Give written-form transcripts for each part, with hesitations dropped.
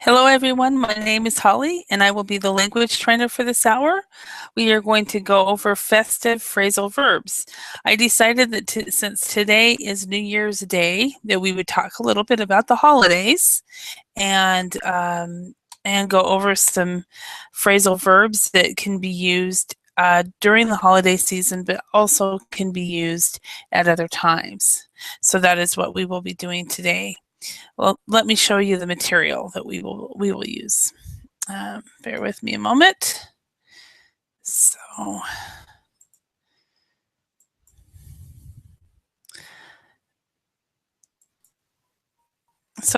Hello, everyone. My name is Holly, and I will be the language trainer for this hour. We are going to go over festive phrasal verbs. I decided that since today is New Year's Day, that we would talk a little bit about the holidays and go over some phrasal verbs that can be used during the holiday season, but also can be used at other times. So that is what we will be doing today. Well, let me show you the material that we will use. Bear with me a moment. So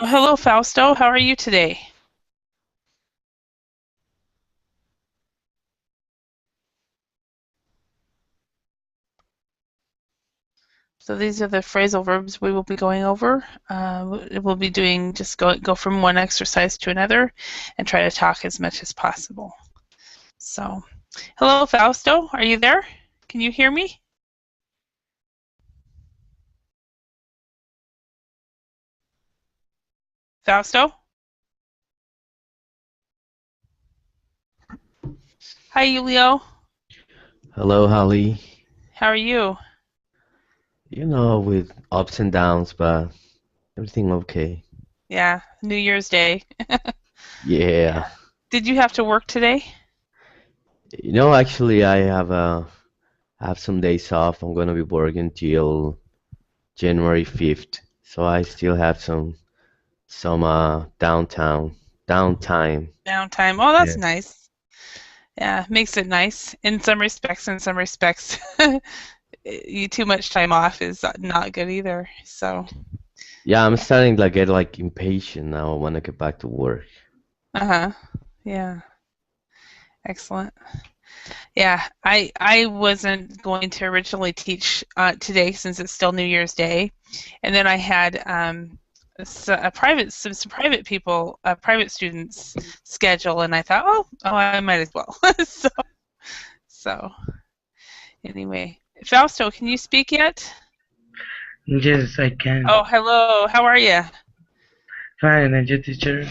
hello, Fausto. How are you today? So these are the phrasal verbs we will be going over. We'll be doing just go from one exercise to another and try to talk as much as possible. So, hello, Fausto. Are you there? Can you hear me? Fausto? Hi, Julio. Hello, Holly. How are you? With ups and downs, but everything okay. Yeah, New Year's Day. Yeah. Yeah. Did you have to work today? Actually, I have some days off. I'm gonna be working till January 5th, so I still have some downtime. Downtime. Oh, that's Yeah. nice. Yeah, makes it nice in some respects. In some respects, you too much time off is not good either. So, Yeah, I'm yeah. starting to get like impatient now. I wanna get back to work. Uh-huh. Yeah. Excellent. Yeah, I wasn't going to originally teach today since it's still New Year's Day, and then I had some private people, private students schedule, and I thought, oh, I might as well. so so anyway, Fausto, can you speak yet? Yes, I can. Oh, hello. How are you? Fine, and you teacher?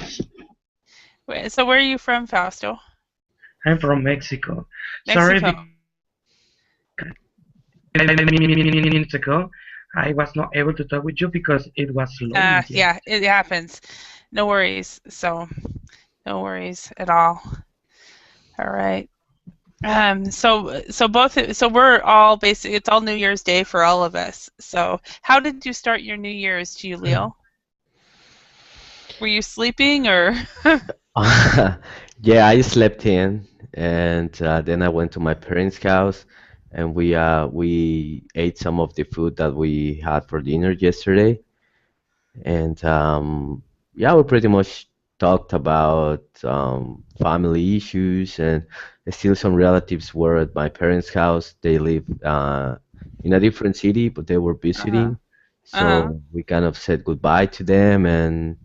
So where are you from, Fausto? I'm from Mexico. Sorry, Mexico. because minutes ago I was not able to talk with you because it was loading here. Yeah, it happens. No worries. No worries at all. All right. So we're all basically, it's all New Year's Day for all of us. So how did you start your New Year's, Julio? Were you sleeping or? Yeah, I slept in, and then I went to my parents' house, and we ate some of the food that we had for dinner yesterday, and yeah, we pretty much talked about family issues, and still some relatives were at my parents' house. They live in a different city, but they were Uh-huh. visiting, Uh-huh. so we kind of said goodbye to them and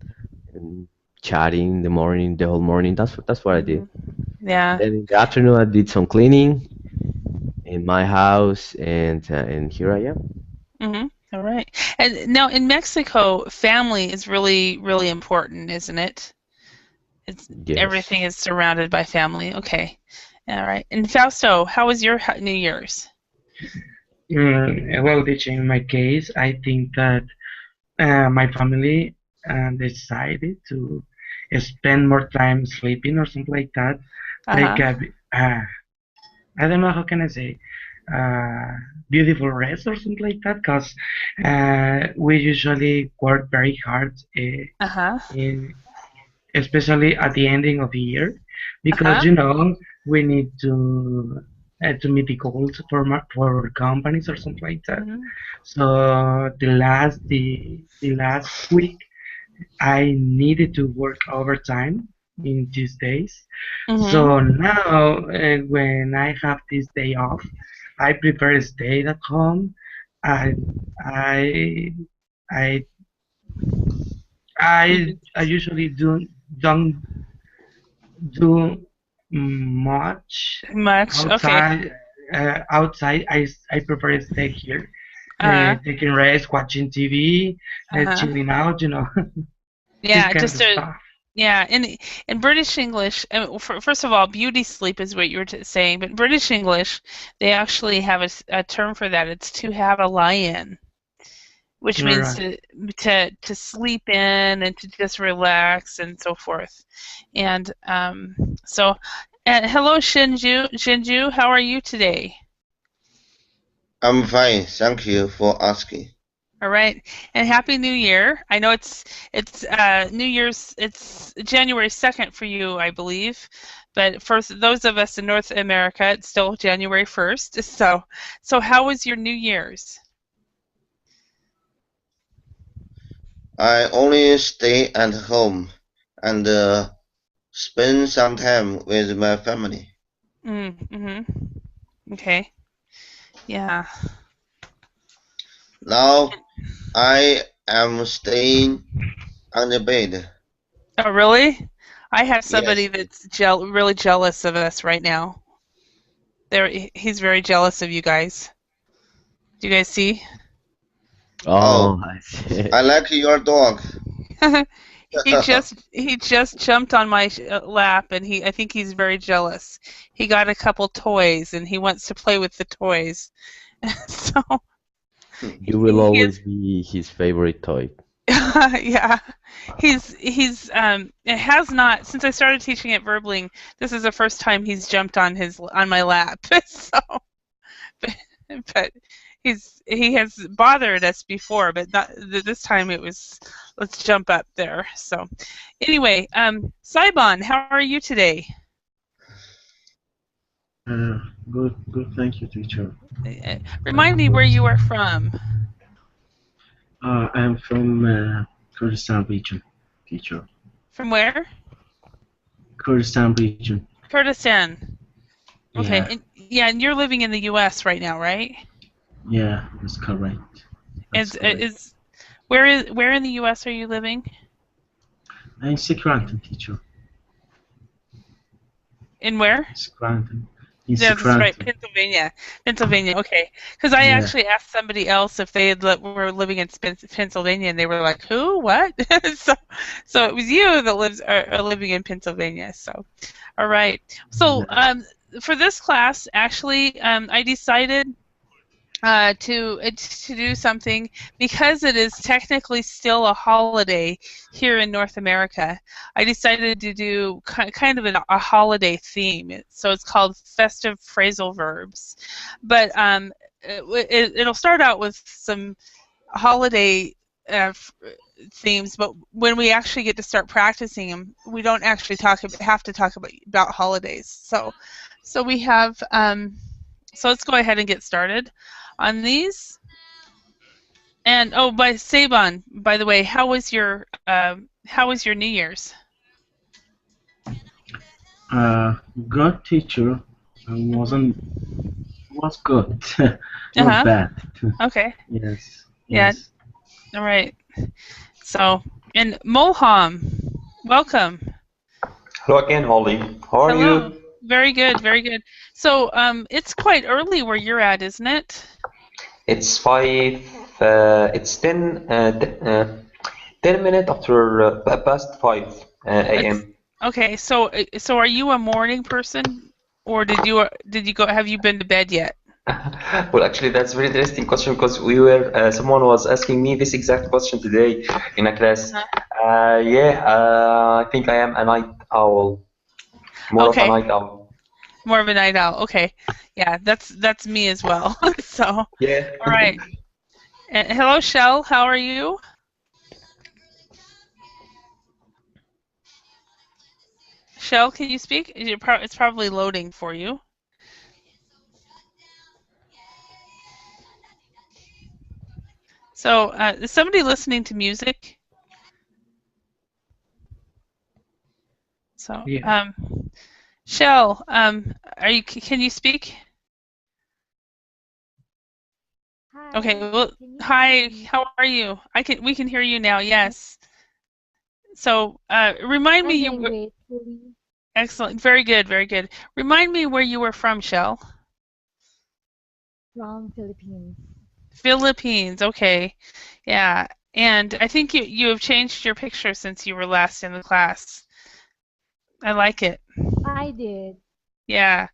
chatting the whole morning. That's what I did. Hmm. Yeah. Then in the afternoon, I did some cleaning in my house, and here I am. Hmm. All right. And now in Mexico, family is really, really important, isn't it? It's Yes. everything is surrounded by family. Okay. All right. And Fausto, how was your New Year's? Well, teacher, in my case, I think that my family decided to spend more time sleeping or something like that. Take Uh-huh. I don't know how can I say, uh, beautiful rest or something like that, because we usually work very hard Uh-huh. in especially at the ending of the year, because Uh-huh. we need to meet the goals for companies or something like that. Hmm. So the last week I needed to work overtime in these days. Hmm. So now when I have this day off, I prefer to stay at home. I I I You I usually don't do much much? Okay. outside. Outside, I prefer to stay here, Uh-huh. taking rest, watching TV, Uh-huh. chilling out, this Yeah, kind just of stuff. Yeah, in British English, first of all, beauty sleep is what you were saying, but in British English, they actually have a term for that. It's to have a lie-in, which All means right. to sleep in and to just relax and so forth. And so, hello, Shinju, how are you today? I'm fine, thank you for asking. All right, and Happy New Year. I know it's New Year's. It's January 2nd for you, I believe, but for those of us in North America, it's still January 1st. So how was your New Year's? I only stay at home and spend some time with my family. Okay. Yeah. Now I am staying on the bed. Oh, really? I have somebody Yes. that's really jealous of us right now. He's very jealous of you guys. Do you guys see? Oh, Oh, I see. I like your dog. He just jumped on my lap, and I think he's very jealous. He got a couple toys, and he wants to play with the toys. So You will he always is, be his favorite toy. yeah. He's it has not since I started teaching at Verbling. This is the first time he's jumped on my lap. So, but, but he has bothered us before, but not this time. It was let's jump up there. So, anyway, Saibon, how are you today? Good, good. Thank you, teacher. Remind me where you are from. I'm from Kurdistan region, teacher. From where? Kurdistan region. Kurdistan. Okay, Yeah, and you're living in the U.S. right now, right? yeah, that's correct. That's correct. Is where in the U.S. are you living? And Scranton, teacher. In where? Scranton. In Yeah, that's right, Scranton. Pennsylvania. Pennsylvania. Okay, because I Yeah, actually asked somebody else if they were living in Pennsylvania, and they were like, "Who? What?" so, so it was you that are living in Pennsylvania. So, all right. So, yeah. for this class, actually, I decided to do something because it is technically still a holiday here in North America. I decided to do kind of a holiday theme. So it's called Festive Phrasal Verbs, but it'll start out with some holiday uh, themes, but when we actually get to start practicing them, we don't actually have to talk about holidays. So we have so let's go ahead and get started on these. And oh, by Saban, by the way, how was your New Year's? Good teacher. Wasn't Mm-hmm. was good. Uh Not huh. bad. Okay. Yes, Yeah. yes. All right. So, and Molham, welcome. Hello again, Holly. How are Hello. you? Very good. Very good. So, it's quite early where you're at, isn't it? It's five. It's 10 minutes after past 5 It's a.m. okay. So are you a morning person, or did you go? Have you been to bed yet? Well, actually, that's a very interesting question because someone was asking me this exact question today in a class. Uh-huh. I think I am a night owl, more of a Okay. night owl. More of a night owl. Okay. Yeah, that's me as well. So, all Yeah. right. Hello, Shell. How are you? Shell, can you speak? It's probably loading for you. So, is somebody listening to music? So, Yeah. Shell, can you speak? Okay. Hi, Well, can you hear hi. me? How are you? We can hear you now. Yes. So, remind me I'm you doing were great, Julie, excellent. Very good. Very good. Remind me where you were from, Shell. from Philippines. Philippines. Okay. Yeah. And I think you have changed your picture since you were last in the class. I like it. I did. Yeah.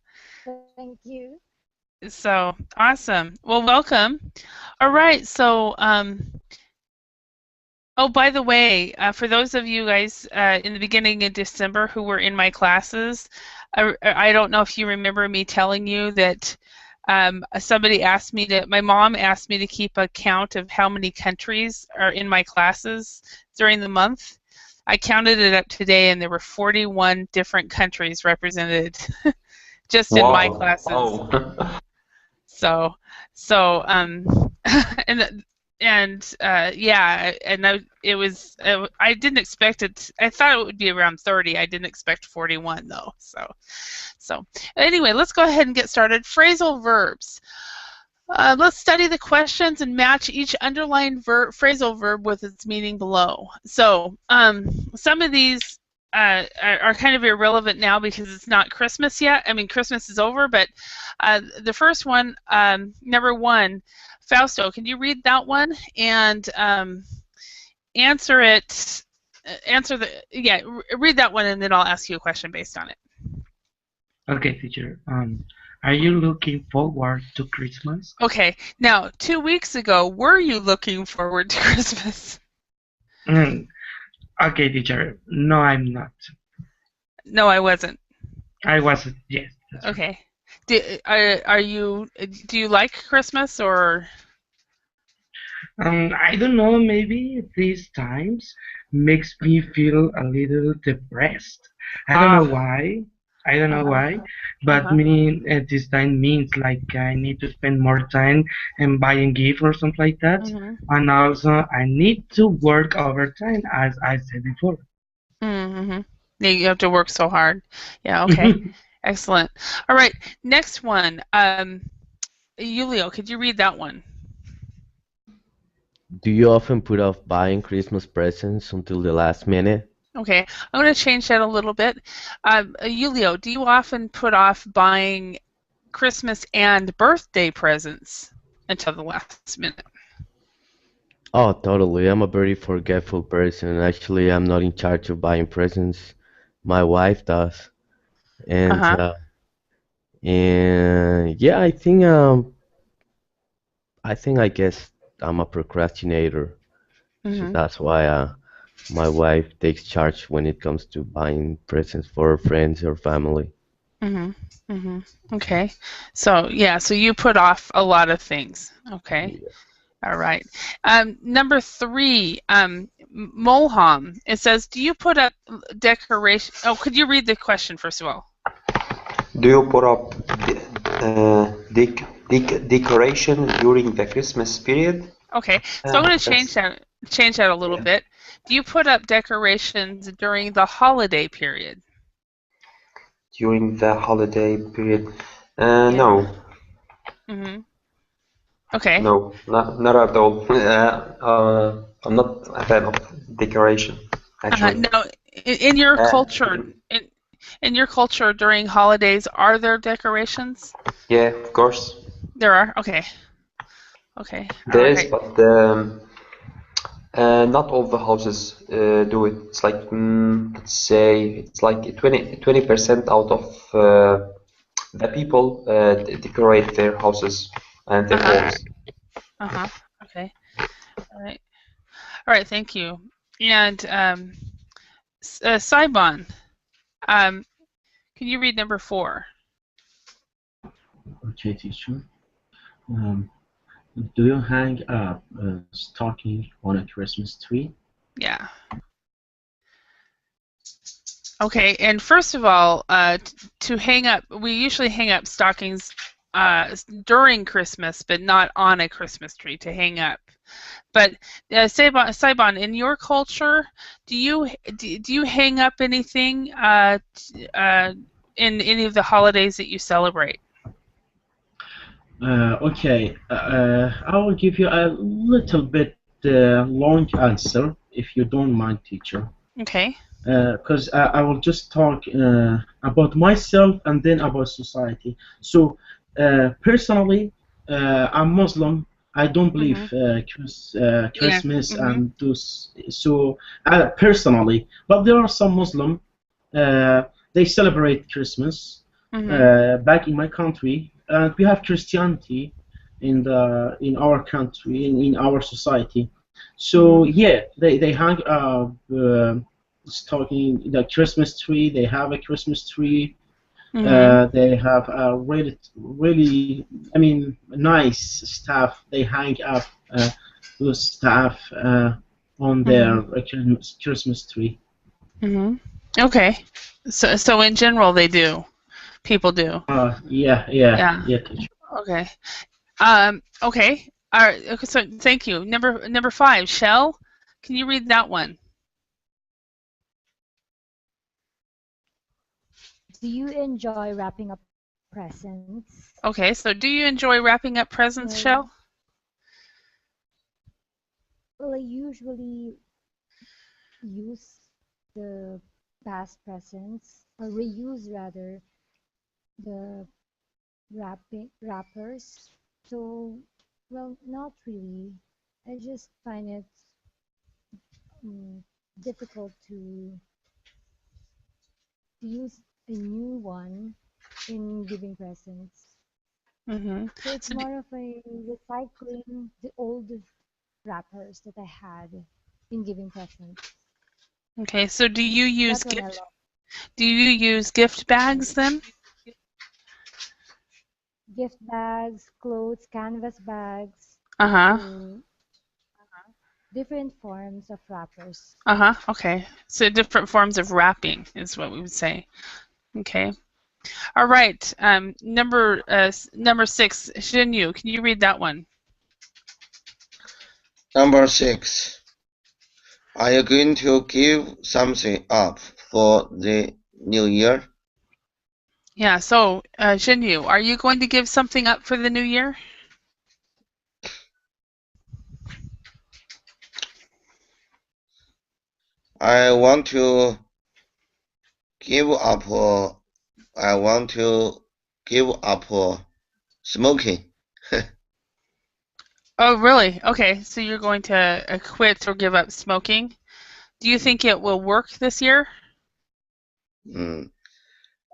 Thank you. So awesome. Well, welcome. All right. So, oh, by the way, for those of you guys in the beginning of December who were in my classes, I don't know if you remember me telling you that somebody asked me to, my mom asked me to keep a count of how many countries are in my classes during the month. I counted it up today, and there were 41 different countries represented just in my Wow. classes. Wow. So and yeah, and I didn't expect it. I thought it would be around 30. I didn't expect 41 though. So anyway, let's go ahead and get started. Phrasal verbs. Let's study the questions and match each underlined phrasal verb with its meaning below. So some of these are kind of irrelevant now because it's not Christmas yet. I mean, Christmas is over, but the first one, number 1, Fausto, can you read that one and answer it? Read that one, and then I'll ask you a question based on it. Okay, teacher. Are you looking forward to Christmas? Okay. Now, 2 weeks ago, were you looking forward to Christmas? Okay, teacher. No, I'm not. No, I wasn't. I wasn't. Yes. That's right. Okay. Do you like Christmas or? I don't know. Maybe these times makes me feel a little depressed. I don't know why. I don't know why, but me at this time means like I need to spend more time and buying gift or something like that, and also I need to work overtime as I said before. Mm-hmm. Yeah, you have to work so hard. Yeah. Okay. Excellent. All right. Next one. Julio, could you read that one? Do you often put off buying Christmas presents until the last minute? Okay. I'm going to change that a little bit. Julio, do you often put off buying Christmas and birthday presents until the last minute? Oh, totally. I'm a very forgetful person. Actually, I'm not in charge of buying presents. My wife does. And yeah, I guess I'm a procrastinator. So that's why my wife takes charge when it comes to buying presents for friends or family. Okay. So yeah, so you put off a lot of things. Okay. Yeah. All right. Number 3, Molham. It says, do you put up decoration? Oh, could you read the question first of all? Do you put up decoration during the Christmas period? Okay, so I'm going to change that a little bit. Do you put up decorations during the holiday period? During the holiday period? No. Okay. No, not at all. I'm not a fan of decoration, actually. No, in your culture, in your culture during holidays, are there decorations? Yeah, of course. There are. Okay. Okay. There is, but not all the houses do it. It's like let's say it's like 20% out of the people decorate their houses and their homes. Okay. All right. All right. Thank you. And Saibon, can you read number 4? Okay, teacher. Do you hang up a stocking on a Christmas tree? Yeah. Okay, and first of all, to hang up, we usually hang up stockings during Christmas, but not on a Christmas tree to hang up. But Saibon, in your culture, do you hang up anything in any of the holidays that you celebrate? Okay, I will give you a little bit long answer, if you don't mind, teacher. Okay. Because I will just talk about myself and then about society. So, personally, I'm Muslim. I don't believe Christmas and those. So, personally, but there are some Muslim they celebrate Christmas back in my country, and we have Christianity in our country in our society. So yeah, they hang talking the Christmas tree. They have a Christmas tree. They have a really, I mean, nice stuff. They hang up those stuff on their Christmas tree. Okay. So in general, they do. People do. Yeah, Yeah. teacher. Okay. Okay. All right. Okay, so thank you. Number 5, Shell. Can you read that one? Do you enjoy wrapping up presents? Okay. So do you enjoy wrapping up presents, Shell? Well, I usually use the past presents, or reuse rather, the wrappers. So, well, not really. I just find it difficult to use a new one in giving presents. So it's So more of a recycling the old wrappers that I had in giving presents. okay. So do you use That one I love. gift bags then? Gift bags, clothes, canvas bags, Uh-huh. so different forms of wrappers. Okay. So different forms of wrapping is what we would say. Okay. All right. Number 6, Xinyu, can you read that one? Number 6. Are you going to give something up for the new year? Yeah. So Xinyu, are you going to give something up for the new year? I want to give up. I want to give up smoking. Oh, really? Okay. So you're going to quit or give up smoking. Do you think it will work this year?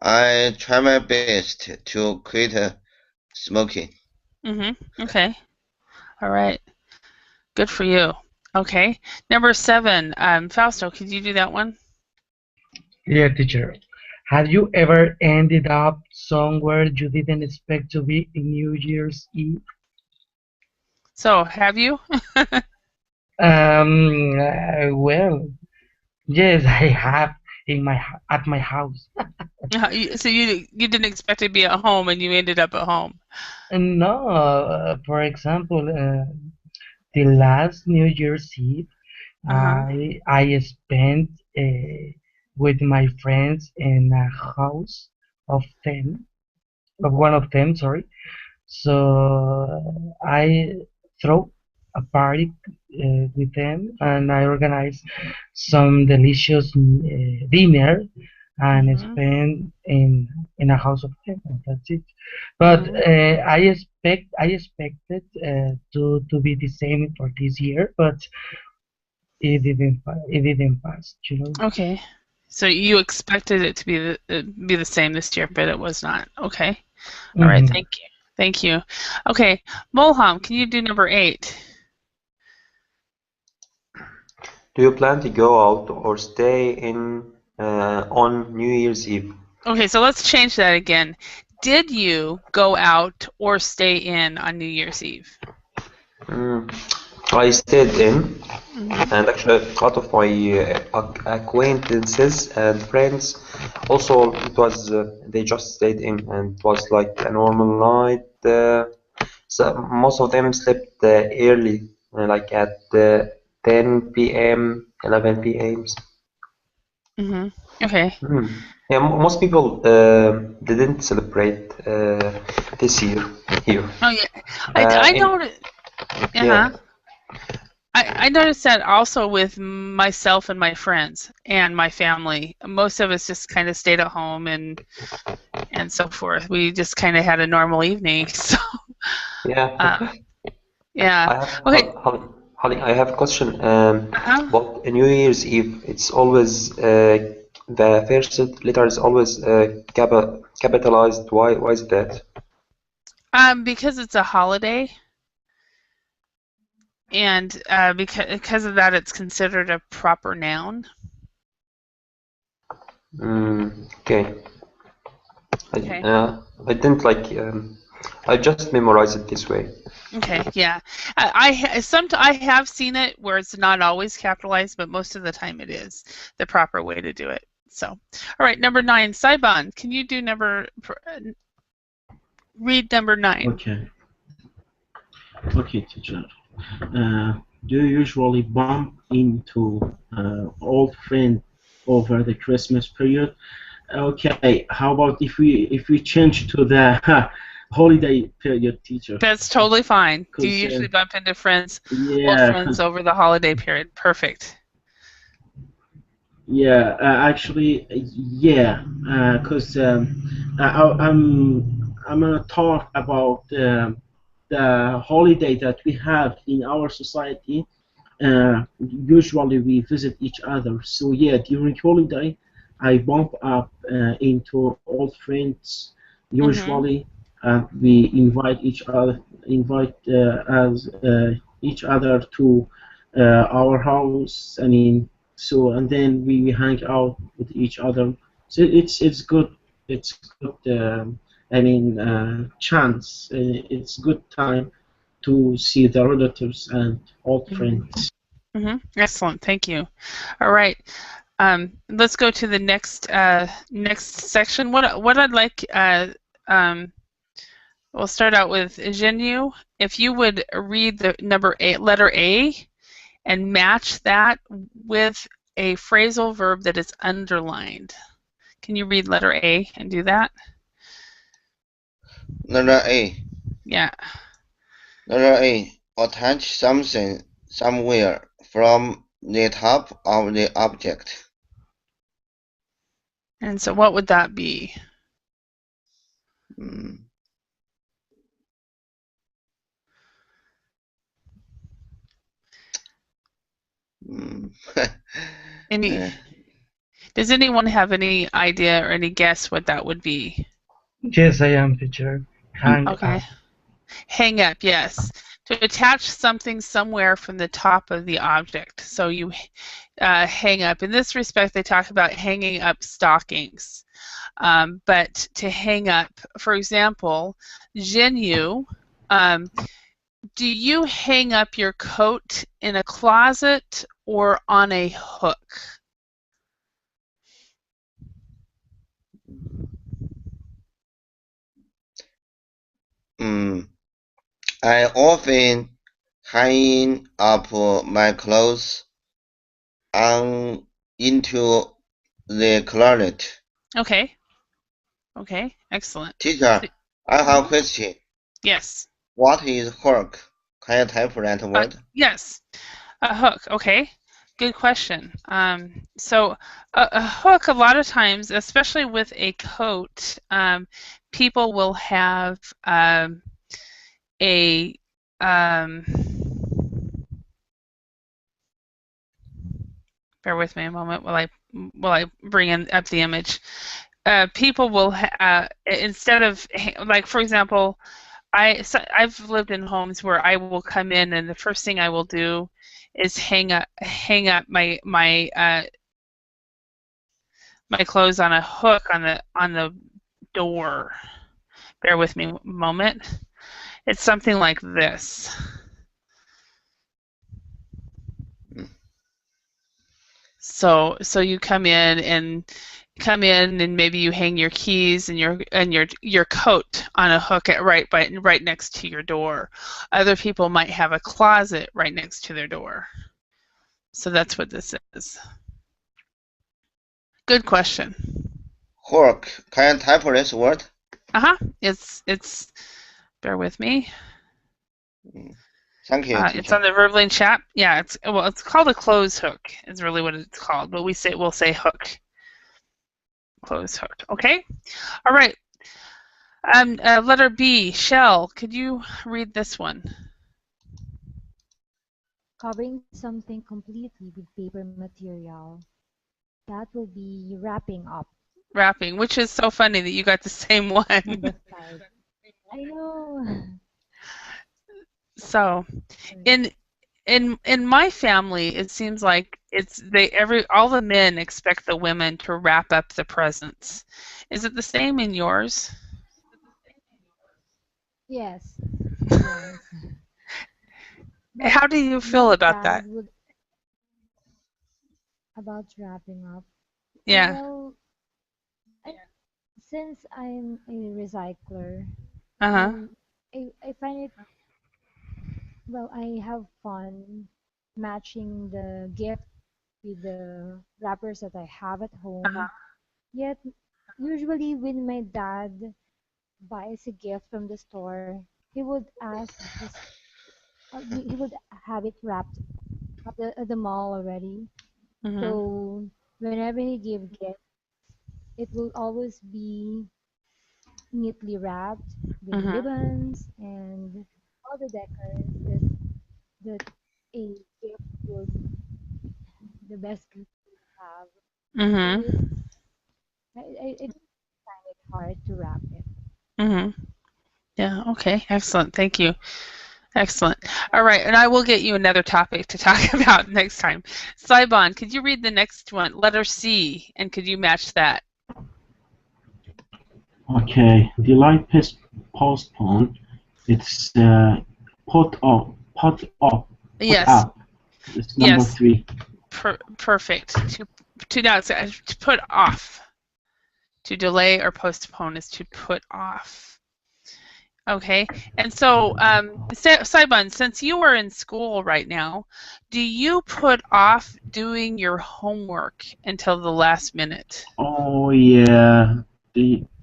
I try my best to quit smoking. Okay. All right. Good for you. Okay. Number 7, Fausto, could you do that one? Yeah, teacher. Have you ever ended up somewhere you didn't expect to be in New Year's Eve? So, have you? Well, yes, I have at my house. So you didn't expect to be at home and you ended up at home. And no, for example, the last New Year's Eve, I spent with my friends in a house of one of them, sorry. So I throw a party with them, and I organize some delicious dinner, and spend in a house of them, and that's it. But I expected to be the same for this year, but it didn't pass, you know. Okay. So you expected it to be the same this year, but it was not. Okay. All right. Mhm. Thank you. Thank you. Okay. Molham, can you do number 8? Do you plan to go out or stay in on New Year's Eve? Okay, so let's change that again. Did you go out or stay in on New Year's Eve? I stayed in, and actually a lot of my acquaintances and friends also it was they just stayed in, and it was like a normal night. So most of them slept early, like at 10 p.m., 11 p.m. Okay. Yeah, most people didn't celebrate this year here. Oh yeah, I In, noticed. yeah, I noticed that also with myself and my friends and my family. Most of us just kind of stayed at home and so forth. We just kind of had a normal evening. So yeah. yeah. I have, Okay. Holly, I have a question. About New Year's Eve, it's always the first letter is always capitalized. Why is that? Because it's a holiday, and because of that, it's considered a proper noun. Okay. Okay. I didn't like. I just memorize it this way. Okay. Yeah. I have seen it where it's not always capitalized, but most of the time it is the proper way to do it. So, all right. Number 9, Saiban. Can you do read number 9? Okay. Okay, teacher. Do you usually bump into old friend over the Christmas period? Okay, how about if we change to the holiday period, teacher? That's totally fine. Do you Cause usually bump into old yeah, friends over the holiday period? Perfect. yeah, actually, yeah, cause I'm gonna talk about the holiday that we have in our society. Usually we visit each other. So yeah, during holiday, I bump up into old friends. Mm-hmm. Usually, we invite as each other to our house. I mean, so and then we hang out with each other. So it's good. It's good. Chance. It's good time to see the relatives and old friends. Mm-hmm. Excellent. Thank you. All right. Let's go to the next section. What I'd like, we'll start out with Jinyu. If you would read the letter A, and match that with a phrasal verb that is underlined. Can you read letter A and do that? Letter A. Yeah. Letter A. Attach something somewhere from the top of the object. And so what would that be? Mm. Does anyone have any idea or any guess what that would be? Yes, I am, teacher. Hang Okay. up. Hang up, yes. To attach something somewhere from the top of the object. So you hang up. In this respect, they talk about hanging up stockings. But to hang up, for example, Jinyu, do you hang up your coat in a closet or on a hook? I often hang up my clothes on into the closet. Okay. Okay. Excellent. Teacher, I have a Mhm. question. Yes. What is hook? Can you type that word? Yes. A hook. Okay. Good question. So a hook, a lot of times, especially with a coat, people will have a bear with me a moment while I bring up the image. People will instead of like, for example, I've lived in homes where I will come in and the first thing I will do is hang up my clothes on a hook on the door. Bear with me a moment. It's something like this. So you come in and maybe you hang your keys and your coat on a hook right next to your door. Other people might have a closet right next to their door. So that's what this is. Good question. Hook. Can you type this word? It's bear with me. Thank you, It's teacher. on the Verbling chat. Yeah, it's called a clothes hook is really what it's called, but we'll say hook. Clothes hook. Okay. All right. Letter B, Shell. Could you read this one? Covering something completely with paper material. that will be wrapping up Wrapping, which is so funny that you got the same one. on the side. I know. So, in my family, it seems like all the men expect the women to wrap up the presents. Is it the same in yours? Yes, yes. But How do you feel my about that? dad would about wrapping up. Yeah. Well, I, since I'm a recycler, Uh-huh. I find it well. I have fun matching the gift with the wrappers that I have at home. Yet, usually when my dad buys a gift from the store, he would ask this. He would have it wrapped at the mall already. Mm-hmm. So whenever he give gifts, it will always be neatly wrapped with Mm-hmm. ribbons and all the decors that a gift would the best gift would have. So Mm-hmm. I don't find it hard to wrap it. Mm-hmm. Yeah, okay. Excellent. Thank you. Excellent. All right, and I will get you another topic to talk about next time. Saibon, could you read the next one? Letter C, and could you match that? Okay, delay postpone. It's put Yes. up. It's number Yes. 3. Perfect. To put off. To delay or postpone is to put off. Okay, and so Saibon, since you are in school right now, do you put off doing your homework until the last minute? Oh yeah. Do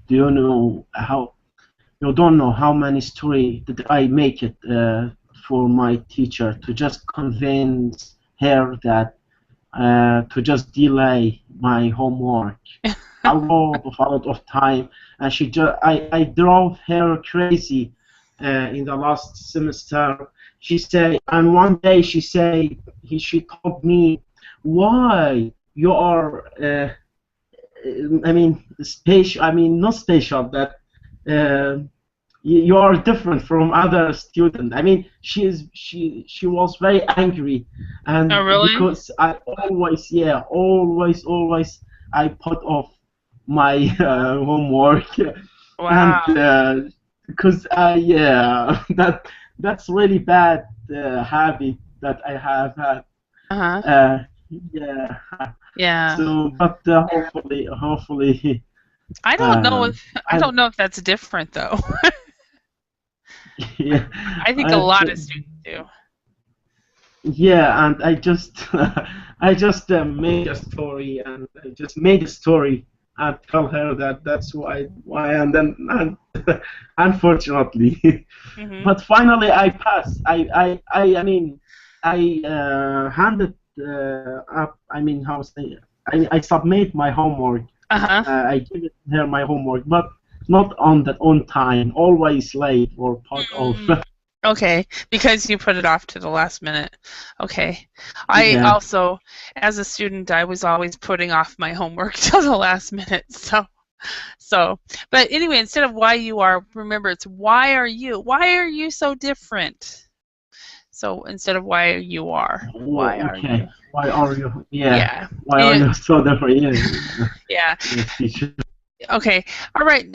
you know how? You don't know how many stories did I make it for my teacher to just convince her that to just delay my homework a lot of time, and I drove her crazy in the last semester. And one day she told me, why you are I mean special, I mean not special, that uh, you are different from other students. I mean, she was very angry, Oh, and really? because I always, yeah, always I put off my homework, and Wow. because I yeah that's really bad habit that I have had. Uh-huh. Uh, yeah. Yeah. So, but hopefully, I don't know if I and don't know if that's different though. yeah, I think a lot of and students do. yeah, and I just I just made a story, and I just made a story and tell her that that's why, and then unfortunately, Mm-hmm. but finally I passed. I mean I handed up. I mean how say I submit my homework. Uh-huh. I give it her my homework, but not on time. Always late or part of. Mm. Okay, because you put it off to the last minute. Okay. I Yeah. also, as a student, I was always putting off my homework till the last minute. But anyway, instead of why you are, remember it's why are you? Why are you so different? So instead of why you are, why Oh, are you? okay. Why are you? Yeah. Yeah. Why are And you so different? Yeah. yeah. Yes, teacher. Okay. All right.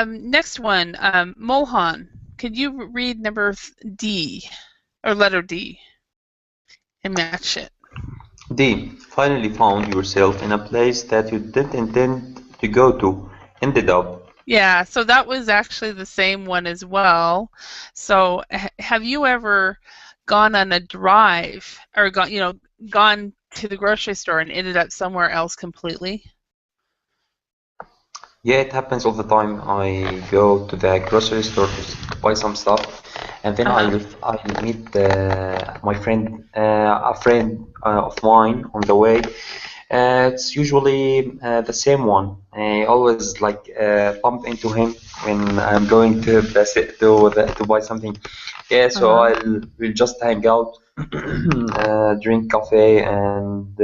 Next one. Mohan, could you read number D or letter D and match it? D. Finally found yourself in a place that you didn't intend to go to. Ended up. Yeah, so that was actually the same one as well. So have you ever gone on a drive or gone to the grocery store and ended up somewhere else completely? Yeah, it happens all the time. I go to the grocery store to buy some stuff, and then Uh-huh. I meet my friend, a friend of mine on the way. It's usually the same one. I always like bump into him when I'm going to to buy something. Yeah, so Uh-huh. we'll just hang out, drink coffee, and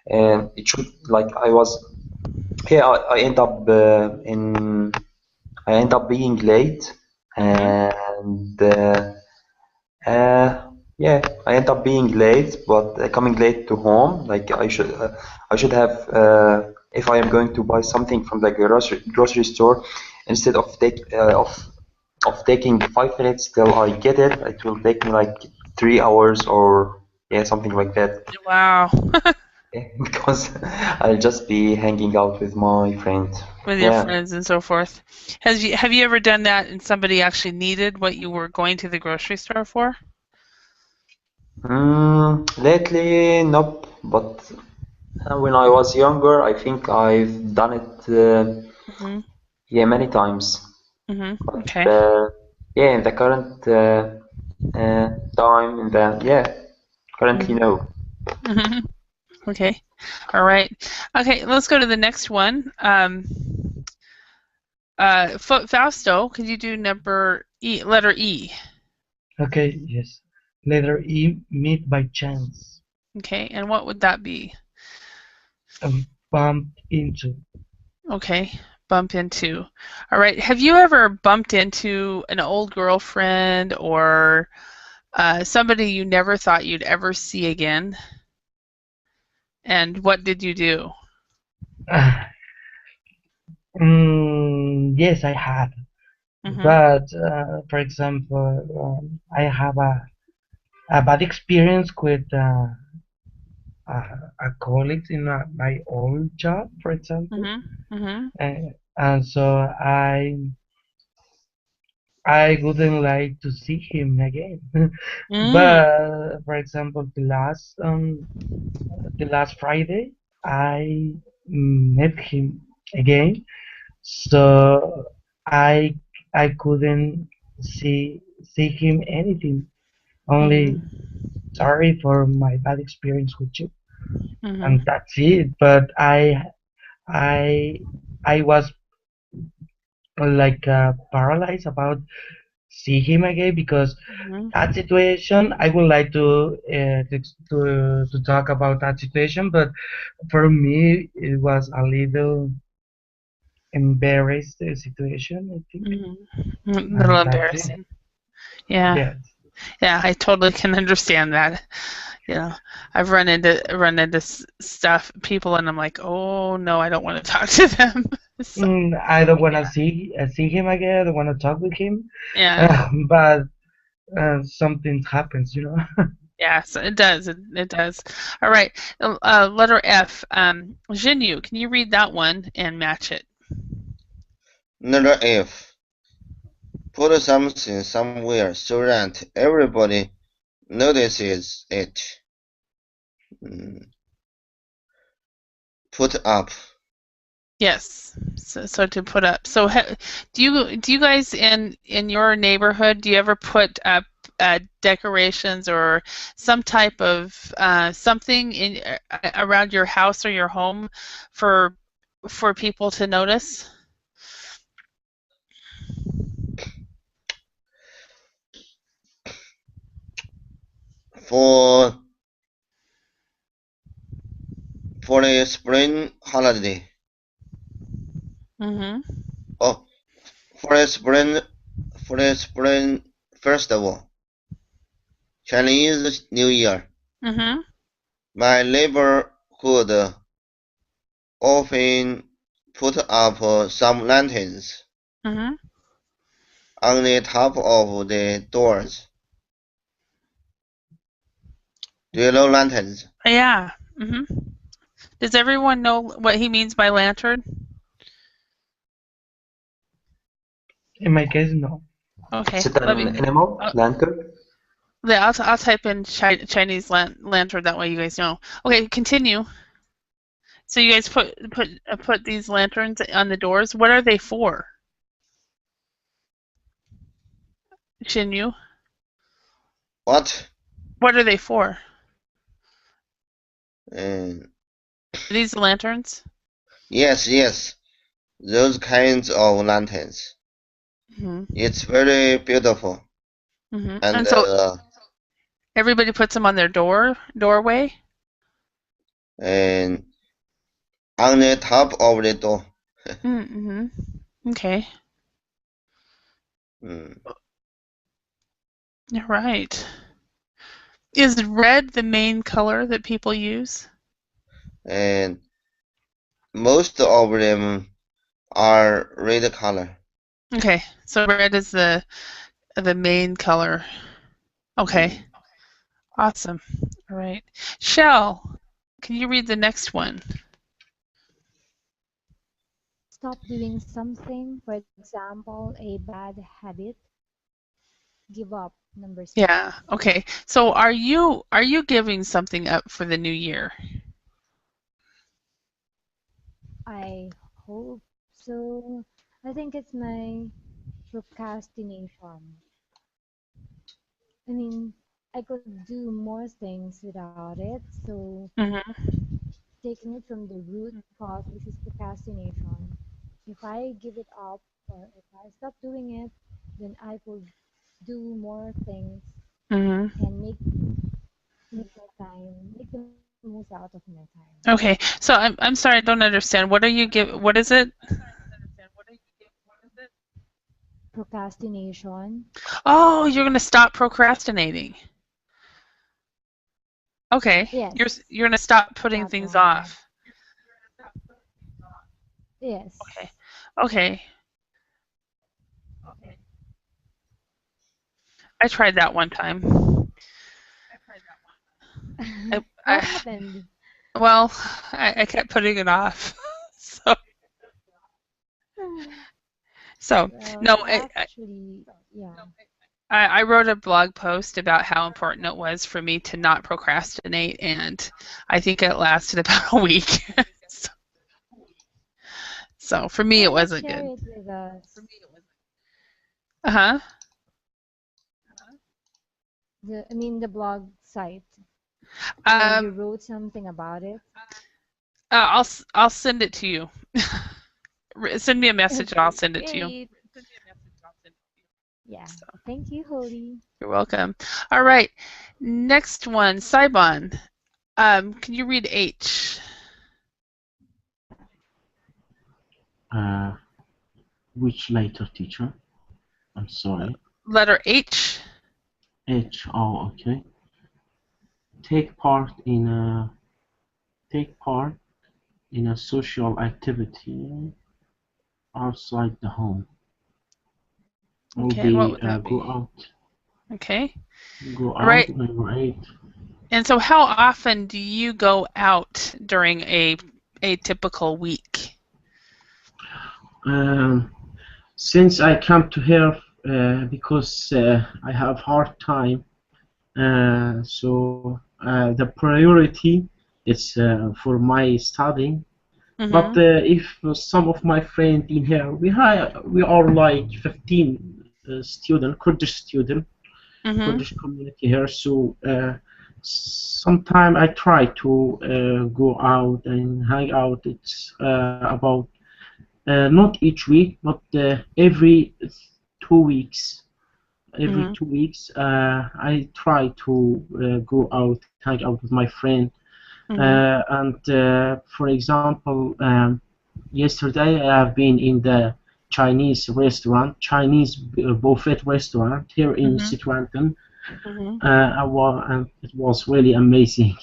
and it should like I was yeah I end up I end up being late and yeah, I end up being late, but coming late to home. Like I should have if I am going to buy something from the grocery store, instead of taking 5 minutes till I get it, it will take me like 3 hours or yeah something like that. Wow. Yeah, because I'll just be hanging out with my friend. With your Yeah. friends and so forth. Have you ever done that and somebody actually needed what you were going to the grocery store for? Lately, nope. But when I was younger, I think I've done it. Mm-hmm. Yeah, many times. Mm-hmm. But Okay. yeah, in the current time, in the yeah, currently no. Mm-hmm. Okay. All right. Okay, let's go to the next one. Fausto, could you do number E, letter E? Okay, yes. Letter E, meet by chance. Okay, and what would that be? Bump into. Okay, bump into. All right. Have you ever bumped into an old girlfriend or somebody you never thought you'd ever see again? And what did you do? Yes, I have. Mm-hmm. But for example, I have a bad experience with a colleague in my old job, for example, Mm-hmm. Mm-hmm. and so I wouldn't like to see him again. Mm. But for example, the last Friday, I met him again, so I I couldn't see him anything. Only Mm-hmm. sorry for my bad experience with you, Mm-hmm. and that's it. But I I was like paralyzed about see him again because that Mm-hmm. situation I would like to talk about that situation, but for me it was a little embarrassed situation, I think, Mm-hmm. A little and that's it. embarrassing. Yeah. Yes. Yeah, I totally can understand that. You know, I've run into stuff, people, and I'm like, oh no, I don't want to talk to them. So I don't want yeah, to see him again. I don't want to talk with him, yeah, but something happens, yeah. So it does. It does. All right. Letter F. Jinyu, can you read that one and match it? Letter F. Put something somewhere so that everybody notices it. Mm, Put up. Yes. So to put up. So do you guys in your neighborhood, do you ever put up decorations or some type of something in around your house or your home for people to notice? For the spring holiday. Mm-hmm. Oh, for the spring festival. Chinese New Year. Mm-hmm. My neighborhood often put up some lanterns Mm-hmm. on the top of the doors. Do you know lanterns? Yeah. Mm-hmm. Does everyone know what he means by lantern? In my case, no. Is Okay. it Let me. an animal? Uh, Lantern? yeah, I'll type in Chinese lantern. That way you guys know. Okay, continue. So you guys put these lanterns on the doors. What are they for? Shinyu, What? what are they for? Uh, These lanterns? yes, those kinds of lanterns. Mm-hmm. It's very beautiful. Mm-hmm. And And so everybody puts them on their doorway. and on the top of the door. Mm-hmm. Okay. Mm. All right. Is red the main color that people use? And most of them are red color. Okay, so red is the main color. Okay, Mm. awesome. All right. Shell, can you read the next one? Stop doing something, for example, a bad habit. Give up, number 6. Yeah, okay. So are you giving something up for the new year? I hope so. I think it's my procrastination. I mean, I could do more things without it. So Mm-hmm. taking it from the root cause, which is procrastination. If I give it up or if I stop doing it, then I could do more things Mm-hmm. and make the most out of my time. Okay. So I'm sorry, I don't understand. What is it? Procrastination. Oh, you're going to stop procrastinating. Okay. Yes, You're going to stop putting that things one. off. Okay. Yes. Okay. I tried that one time. I, What I happened? well, I kept putting it off. So so no, Well, actually, yeah. I wrote a blog post about how important it was for me to not procrastinate, and I think it lasted about a week. So for me, it Why not wasn't share good. it with us? Uh-huh. The blog site where you Um, wrote something about it. I'll send it to you. Send me a message and I'll Okay, send it to you. great. Yeah. So Thank you, Holly. you're welcome. All right. Next one, Saibon. Can you read H? Uh, which later, teacher? I'm sorry. Letter H. H. Oh, okay. Take part in a take part in a social activity outside the home. Will Okay, and what be would that be? Okay. go All out, right. number 8. And so how often do you go out during a typical week? Um, since I come to here because I have hard time, so the priority is for my studying. But Mm-hmm. if some of my friends in here, we are like 15 student, Mm-hmm. Kurdish community here. So sometime I try to go out and hang out. It's about not each week, but every 2 weeks. Every Mm-hmm. 2 weeks, I try to go out, hang out with my friend. Mm-hmm. And for example, yesterday I have been in the Chinese buffet restaurant here in Mm-hmm. Sitwanton. Mm-hmm. And it was really amazing.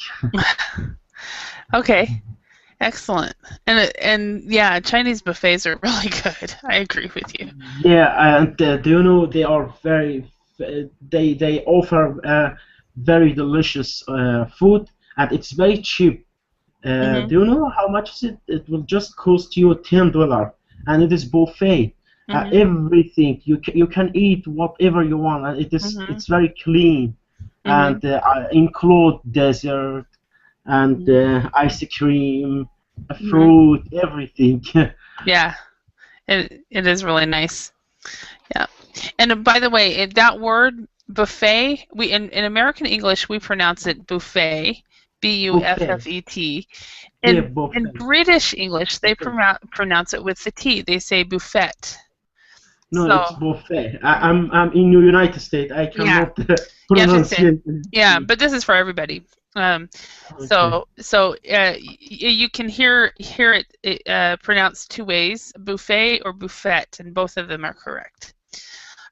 Okay. Excellent. And yeah, Chinese buffets are really good. I agree with you. Yeah, and do you know they are they offer very delicious food, and it's very cheap. Mm-hmm. Do you know how much is it? It will just cost you $10, and it is buffet. Mm-hmm. Everything you can eat whatever you want, and Mm-hmm. it's very clean, Mm-hmm. and include dessert and Mm-hmm. ice cream, Mm-hmm. fruit, everything. Yeah, it is really nice. Yeah. And by the way, that word buffet, we in American English we pronounce it buffet, Buffet, Buffet. yeah, In buffet. British English, they Buffet. pronounce it with the T. They say buffet. No, So it's buffet. I'm in the United States. I yeah, cannot you pronounce understand. it. Yeah, but this is for everybody. Okay. You can hear it pronounced two ways, buffet or buffet, and both of them are correct.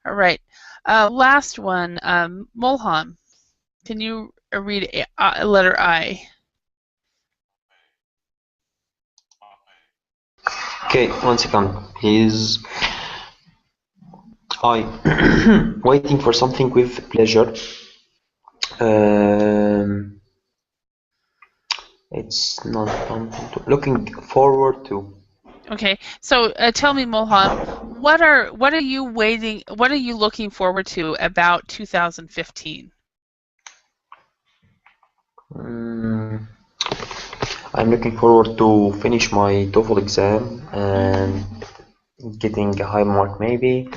All right. Last one, Mulham. Can you read letter I? Okay, 1 second, please. I waiting for something with pleasure. Um, it's not something to, looking forward to. Okay, so tell me, Mulham, what are you waiting? What are you looking forward to about 2015? Mm, I'm looking forward to finish my TOEFL exam and getting a high mark maybe.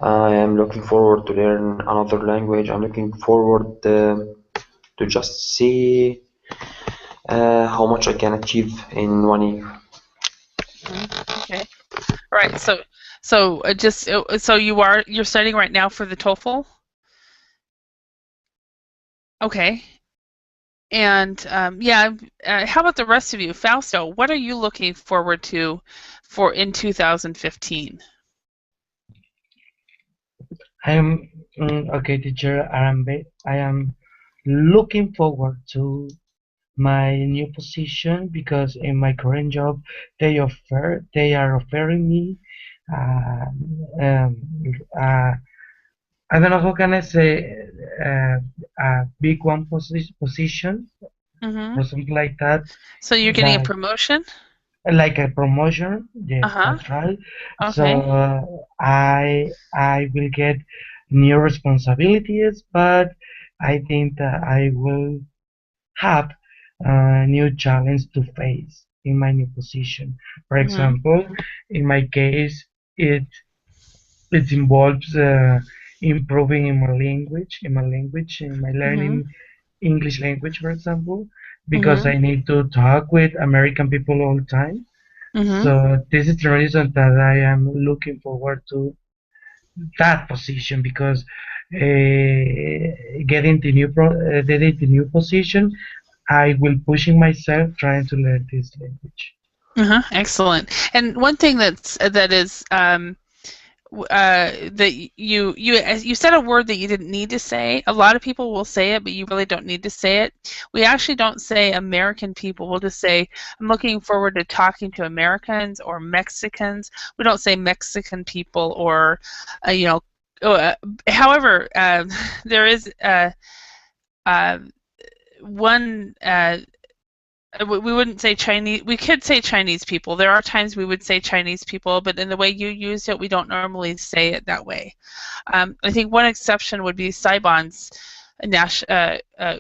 I am looking forward to learn another language. I'm looking forward to just see how much I can achieve in 1 year. Okay. All right. So you're studying right now for the TOEFL? Okay. And how about the rest of you? Fausto, what are you looking forward to for in 2015? I am okay, teacher. I am looking forward to my new position because in my current job they are offering me uh, um, uh, I don't know how can I say uh, a big one position Mm-hmm. or something like that, So you're getting a like promotion? like a promotion. Yes, Uh-huh. that's right. So Okay. I will get new responsibilities, but I think that I will have a new challenge to face in my new position. For Mm-hmm. example, in my case, it involves improving in my Mm-hmm. learning English language, for example, because Mm-hmm. I need to talk with American people all the time. Mm-hmm. So this is the reason that I am looking forward to that position because getting the new position, I will pushing myself trying to learn this language. Uh-huh. Excellent. And one thing that is that as you said a word that you didn't need to say. A lot of people will say it, but you really don't need to say it. We actually don't say American people. We'll just say I'm looking forward to talking to Americans or Mexicans. We don't say Mexican people or you know. However, there is uh, one we wouldn't say Chinese. We could say Chinese people. There are times we would say Chinese people, but in the way you used it, we don't normally say it that way. I think one exception would be Saibon's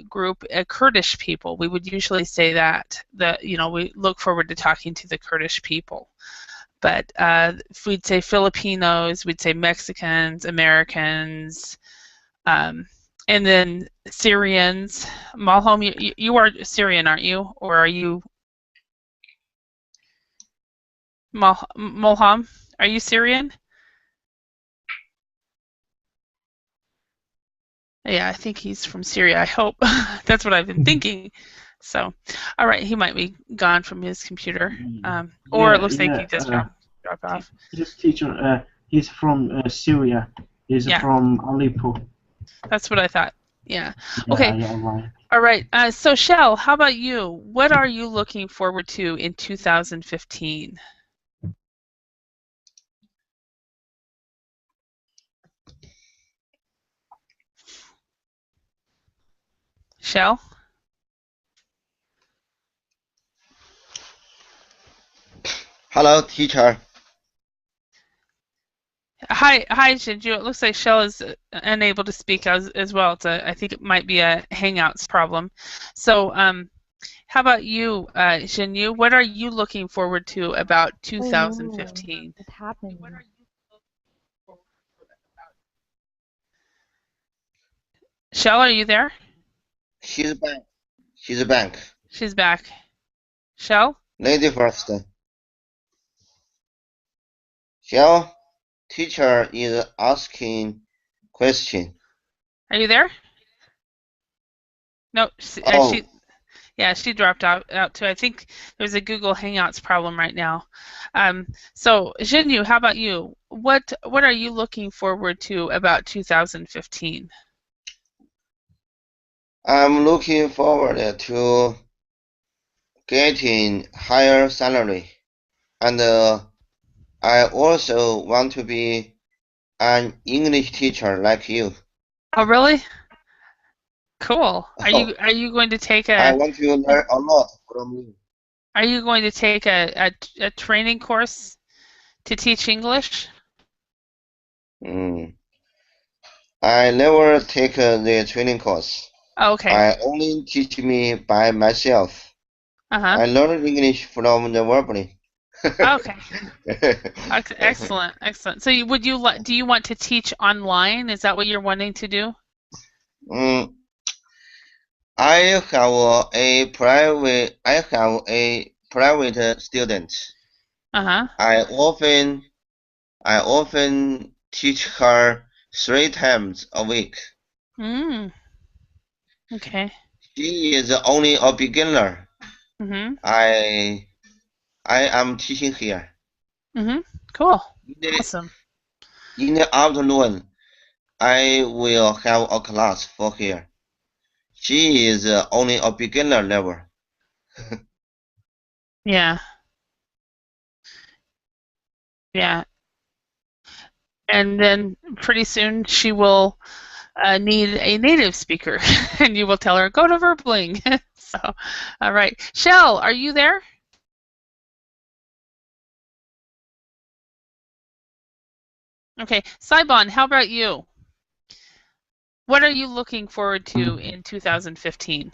group, Kurdish people. We would usually say that we look forward to talking to the Kurdish people. But if we'd say Filipinos, we'd say Mexicans, Americans, um, and then Syrians. Malholm, you are Syrian, aren't you? Or are you Mulham? Are you Syrian? Yeah, I think he's from Syria. I hope. That's what I've been thinking. So, all right, he might be gone from his computer. Or it Yeah, looks like yeah. he just dropped off. His teacher, he's from Syria. He's Yeah, from Aleppo. that's what I thought. Yeah. Yeah, Okay. yeah, right. All right. So, Shell, how about you? What are you looking forward to in 2015? Shell? Hello, teacher. Hi, Jinju. It looks like Shell is unable to speak as well. I think it might be a Hangouts problem. So, how about you, Jinyu? What are you looking forward to about Oh no, 2015? what happened? Shell, are you there? She's back. She's back. She's back. Shell, Lady first. Shall teacher is asking question. are you there? No, Oh, she dropped out too. I think there's a Google Hangouts problem right now. So Jinyu, how about you? What are you looking forward to about 2015? I'm looking forward to getting higher salary, and I also want to be an English teacher like you. Oh, really? Cool. Are Oh, you going to take I a want to learn a lot from you. are you going to take a training course to teach English? Mm. I never take the training course. Oh, okay. I only teach me by myself. Uh-huh. I learn English from the verbally. Okay. Excellent. Excellent. So do you want to teach online? Is that what you're wanting to do? Mm, I have a private student. Uh-huh. I I often teach her 3 times a week. Mm. Okay. She is only a beginner. Mm-hmm. I I am teaching here. Mm-hmm. Cool. In the, Awesome. in the afternoon, I will have a class for her. She is only a beginner level. Yeah. Yeah. And then pretty soon she will need a native speaker, and you will tell her go to Verbling. So, all right, Shell, are you there? Okay, Saibon, how about you? What are you looking forward to in 2015?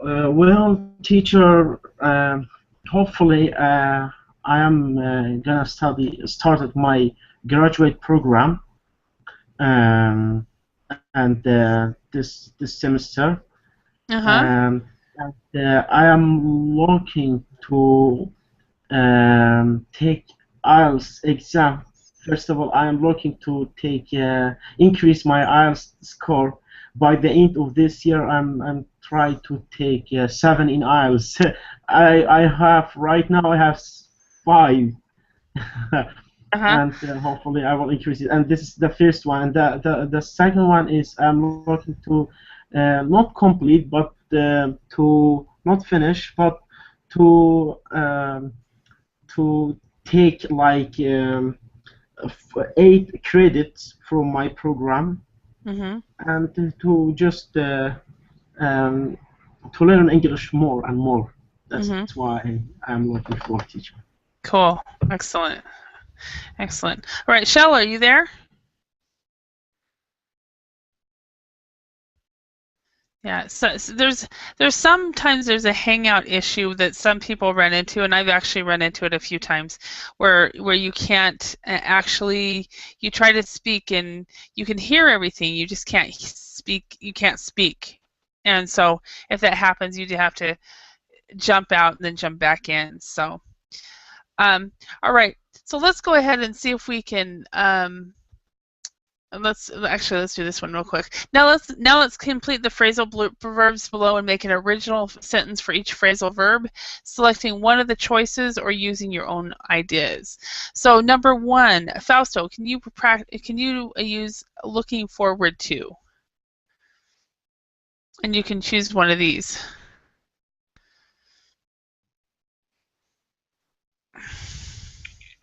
Well, teacher, hopefully I am gonna started my graduate program, um, and this semester, Uh-huh. um, and I am looking to take IELTS exam. First of all, I am looking to take increase my IELTS score. By the end of this year, I'm trying to take 7 in IELTS. I have right now I have 5. Uh-huh. And hopefully I will increase it. And this is the first one. The second one is I'm looking to not complete, but to not finish, but to to take like 8 credits from my program Mm-hmm. and to just um, to learn English more and more. That's Mm-hmm. why I'm looking for a teacher. Cool. Excellent. Excellent. All right, Shell, are you there? Yeah, so sometimes there's a hangout issue that some people run into, and I've actually run into it a few times, where you can't actually you try to speak and you can hear everything, you just can't speak. You can't speak, and so if that happens, you do have to jump out and then jump back in. So, all right, so let's go ahead and see if we can. Let's do this one real quick. Now let's complete the phrasal verbs below and make an original sentence for each phrasal verb, selecting one of the choices or using your own ideas. So number 1, Fausto, can you use looking forward to? And you can choose one of these.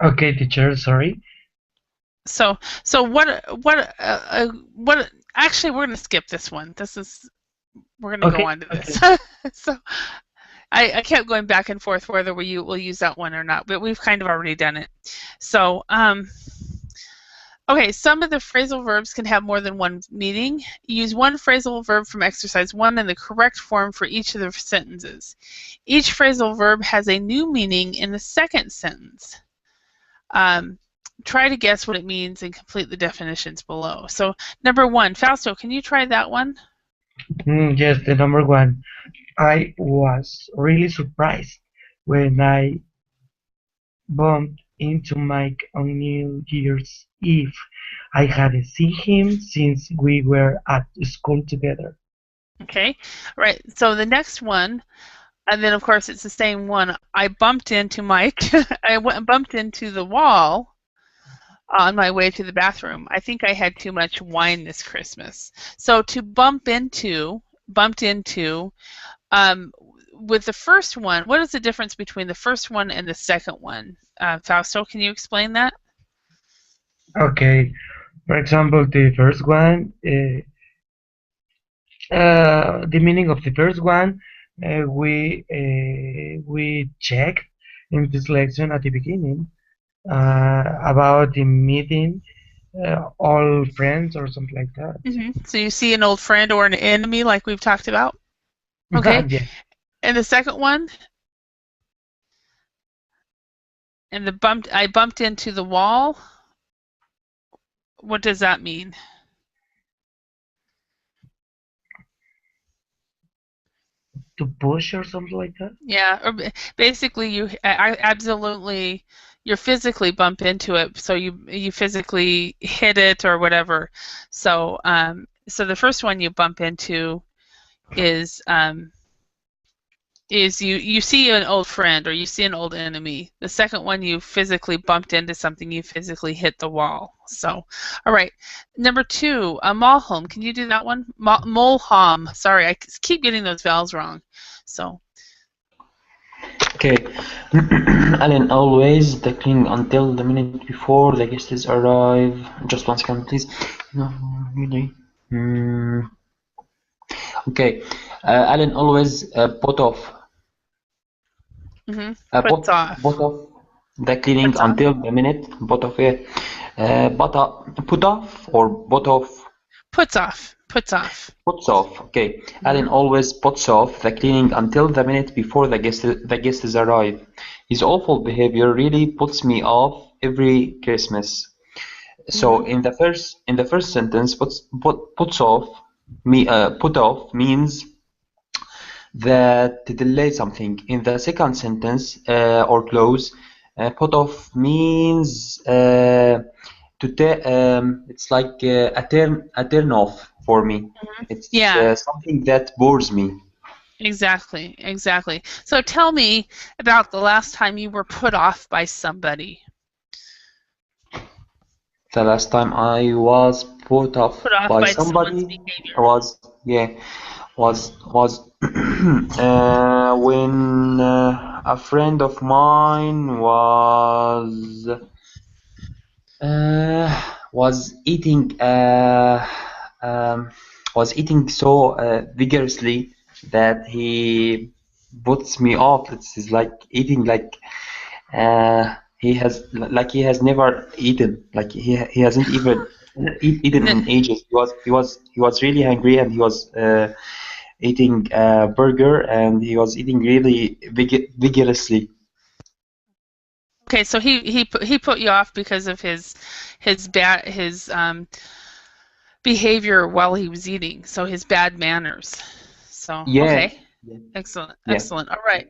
Okay, teacher, sorry. So actually we're going to skip this one. We're going to go Okay, on to this. okay. So I kept going back and forth whether we'll use that one or not, but we've kind of already done it. So, okay, some of the phrasal verbs can have more than one meaning. Use one phrasal verb from exercise 1 in the correct form for each of the sentences. Each phrasal verb has a new meaning in the second sentence. Try to guess what it means and complete the definitions below. So, number 1, Fausto, can you try that one? Yes, the number 1. I was really surprised when I bumped into Mike on New Year's Eve. I hadn't seen him since we were at school together. Okay, right. So the next one, and then of course it's the same one. I bumped into Mike. Bumped into the wall on my way to the bathroom. I think I had too much wine this Christmas. So to bumped into, with the first one, what is the difference between the first one and the second one? Fausto, can you explain that? Okay, for example, the first one, the meaning of the first one, we checked in this lesson at the beginning about the meeting, all friends or something like that. So you see an old friend or an enemy, like we've talked about. Okay, Yeah. and the second one, and I bumped into the wall. What does that mean? To push or something like that. Yeah, or basically you physically bump into it, so you physically hit it or whatever. So so the first one you bump into is you see an old friend or you see an old enemy. The second one you physically bumped into something, you physically hit the wall. So, all right. Number 2, Malholm. Can you do that one? Molholm. Sorry, I keep getting those vowels wrong. So. Okay. Alan, always the cleaning until the minute before the guests arrive. Just 1 second, please. No, really. Okay. Alan, always put off. Puts off. Put off the cleaning Puts off. until the minute. Put off, yeah. Put off or put off. Puts off. Puts off. Puts off. Okay. Alan always puts off the cleaning until the minute before the guests arrive. His awful behavior really puts me off every Christmas. So in the first sentence, puts off put off means that to delay something. In the second sentence or clause, put off means it's like a turn off for me. It's something that bores me. Exactly. So tell me about the last time you were put off by somebody. The last time I was put off by somebody was when a friend of mine was eating so vigorously that he puts me off. It's like eating like he has never eaten, like he hasn't even eaten in ages. He was really hungry and he was eating a burger and he was eating really vigorously. Okay, so he put you off because of his behavior while he was eating, so his bad manners. So okay, excellent. All right,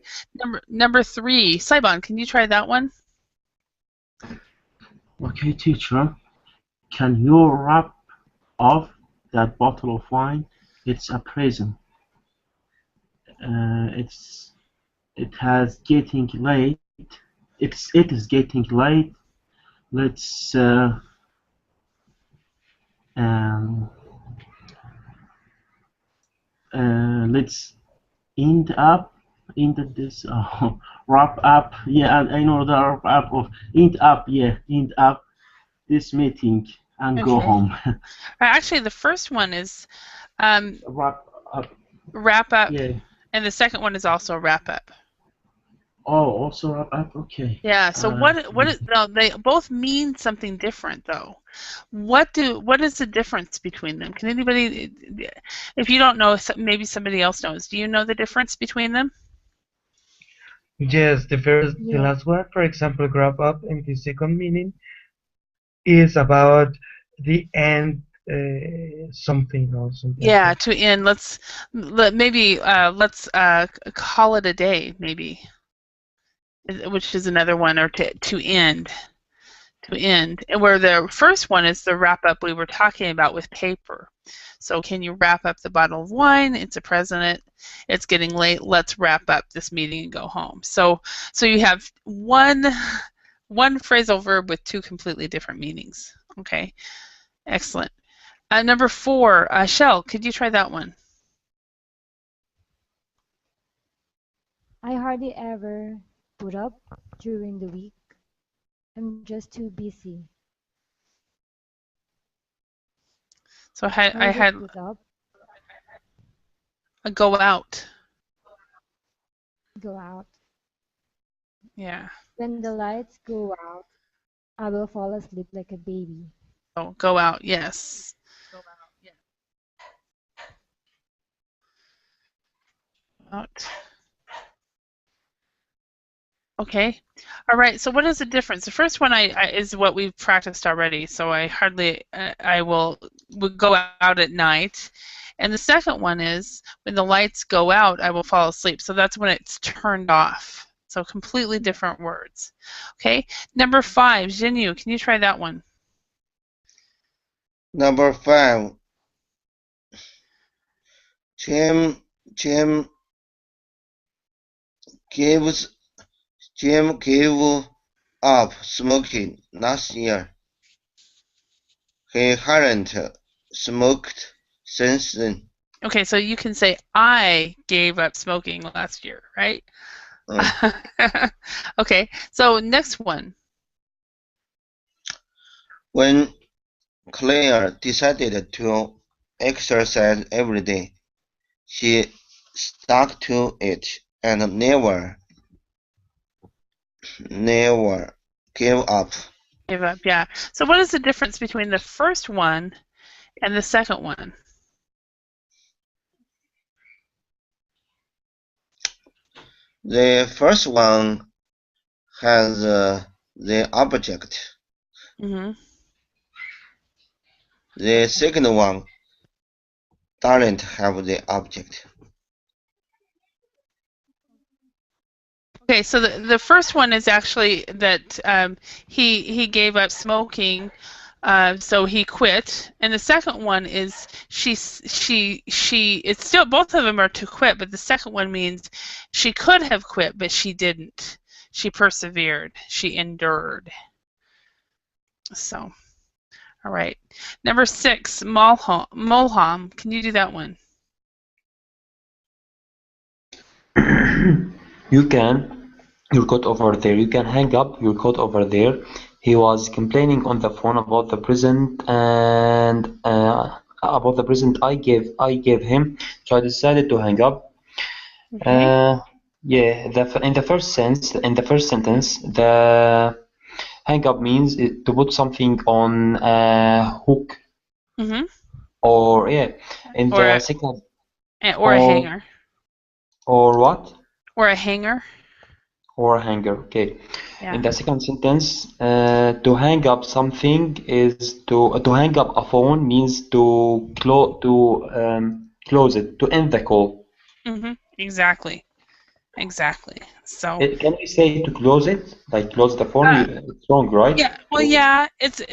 number 3, Saibon, can you try that one? Okay, teacher. Can you wrap off that bottle of wine? It's a present. It has getting late. It is getting late. Let's let's end this wrap up. Yeah, I know the wrap up of end up. Yeah, end up this meeting and go home. Actually, the first one is wrap up. Wrap up. Yeah. And the second one is also wrap up. Oh, also wrap up. Okay. Yeah. So no, they both mean something different though. What is the difference between them? Can anybody, if you don't know, maybe somebody else knows. Do you know the difference between them? Yes, the last one, for example, wrap up, and the second meaning is about the end something or something. Yeah, like to end. Let's call it a day, maybe, which is another one, or to end. to end, and where the first one is the wrap up we were talking about with paper. So can you wrap up the bottle of wine? It's a present. It's getting late. Let's wrap up this meeting and go home. So you have one phrasal verb with two completely different meanings. Okay, excellent. Number 4, Shell, could you try that one? I hardly ever put up during the week. I'm just too busy. So What I is it, had put up? a go out. Go out. Yeah. When the lights go out, I will fall asleep like a baby. Oh, go out. Yes. Out. Okay. All right. So what is the difference? The first one is what we've practiced already. So I hardly I will go out at night. And the second one is when the lights go out, I will fall asleep. So that's when it's turned off. So completely different words. Okay. Number 5, Jinyu, can you try that one? Number 5. Jim gave up smoking last year. He hadn't smoked since then. Okay, so you can say I gave up smoking last year, right? Okay, so next one. When Claire decided to exercise every day, she stuck to it and never gave up. Give up, yeah. So what is the difference between the first one and the second one? The first one has the object. Mm-hmm. The second one doesn't have the object. Okay, so the first one is actually that he gave up smoking, so he quit, and the second one is she. It's still, both of them are to quit, but the second one means she could have quit, but she didn't. She persevered. She endured. So, all right. Number 6, Molham. Can you do that one? You can, your coat over there. You can hang up your coat over there. He was complaining on the phone about the present and about the present I gave him. So I decided to hang up. Okay. Yeah, in the first sentence, the hang up means to put something on a hook, Mm-hmm. or yeah. In Or the a second, or a hanger. or what? Or a hanger. Or a hanger. Okay. Yeah. In the second sentence, to hang up something is to hang up a phone means to close it, to end the call. Mm-hmm. Exactly. Exactly. So. Can we say to close it, like close the phone? It's wrong, right? Yeah. Well, yeah.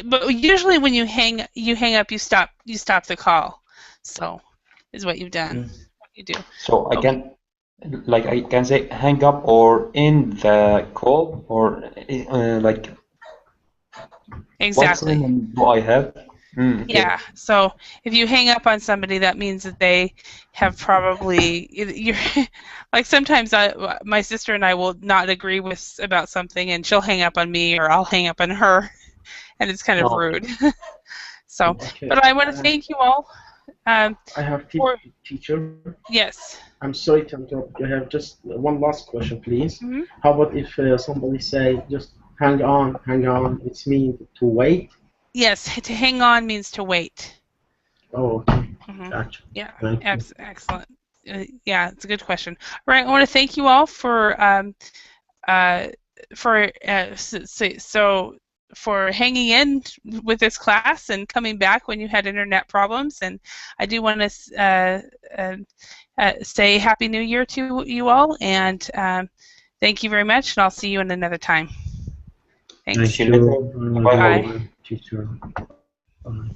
But usually when you hang up, you stop the call. So, is what you've done. What you do. So I Okay. can say hang up or end the call, or like what Exactly. synonym do I have? Okay. Yeah. So if you hang up on somebody, that means that they have probably you're like sometimes my sister and I will not agree about something, and she'll hang up on me, or I'll hang up on her, and it's kind of No. rude. So, Okay. but I want to thank you all. I have teacher. Yes. I'm sorry to interrupt. I have just one last question, please. Mm-hmm. How about if somebody say just hang on, it's mean to wait? Yes, to hang on means to wait. Oh, okay. Mm-hmm. Gotcha. Yeah, excellent. Yeah, it's a good question. All right, I want to thank you all for hanging in with this class and coming back when you had internet problems. And I do want to say Happy New Year to you all, and thank you very much, and I'll see you in another time. Thank Thanks. Thank See you you. later. Have a Bye, good Holly. Bye. one, teacher. Bye.